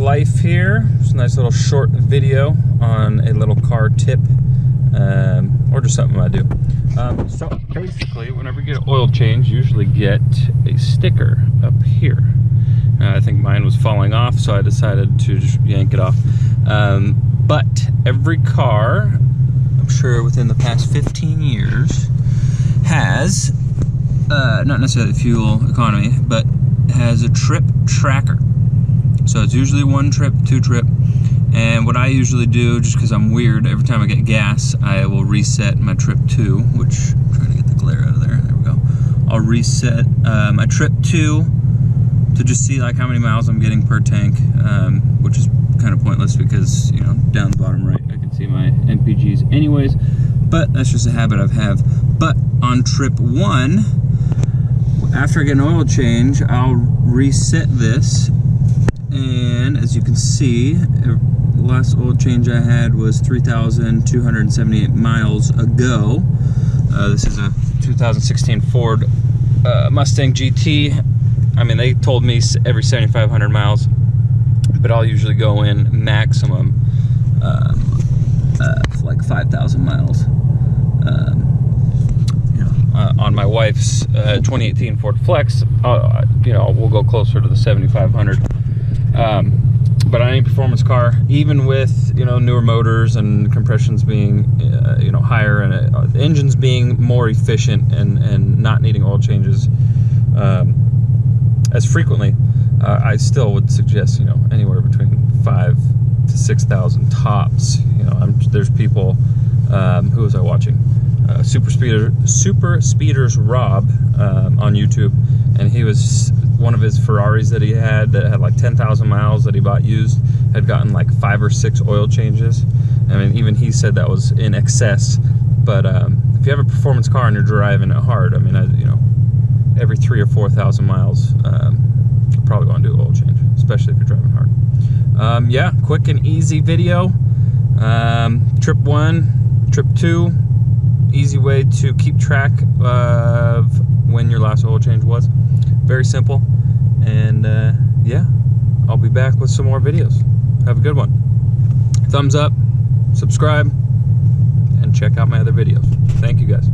life here. It's a nice little short video on a little car tip, or just something I do. So basically, whenever you get an oil change, you usually get a sticker up here. I think mine was falling off, so I decided to just yank it off. But every car, I'm sure within the past 15 years, has, not necessarily fuel economy, but has a trip tracker. So it's usually 1 trip, 2 trip. And what I usually do, just because I'm weird, every time I get gas, I will reset my trip 2, which, I'm trying to get the glare out of there, there we go. I'll reset my trip 2 to just see like how many miles I'm getting per tank, which is kind of pointless because, you know, down the bottom right, I can see my MPGs anyways, but that's just a habit I have. But on trip 1, after I get an oil change, I'll reset this, and as you can see, the last oil change I had was 3,278 miles ago. This is a 2016 Ford Mustang GT. I mean, they told me every 7,500 miles, but I'll usually go in maximum like 5,000 miles. On my wife's 2018 Ford Flex, you know, we'll go closer to the 7,500. But on any performance car, even with, you know, newer motors and compressions being you know, higher, and engines being more efficient and not needing oil changes as frequently, I still would suggest, you know, anywhere between 5,000 to 6,000 tops. You know, there's people, who was I watching? Super Speeders Rob on YouTube, and he was, one of his Ferraris that he had that had like 10,000 miles that he bought used had gotten like 5 or 6 oil changes. I mean, even he said that was in excess. But if you have a performance car and you're driving it hard, I mean, you know, every 3,000 or 4,000 miles, you're probably going to do an oil change, especially if you're driving hard. Yeah, quick and easy video. Trip 1, trip 2. Easy way to keep track of when your last oil change was. Very simple. And yeah, I'll be back with some more videos. Have a good one. Thumbs up, subscribe, and check out my other videos. Thank you guys.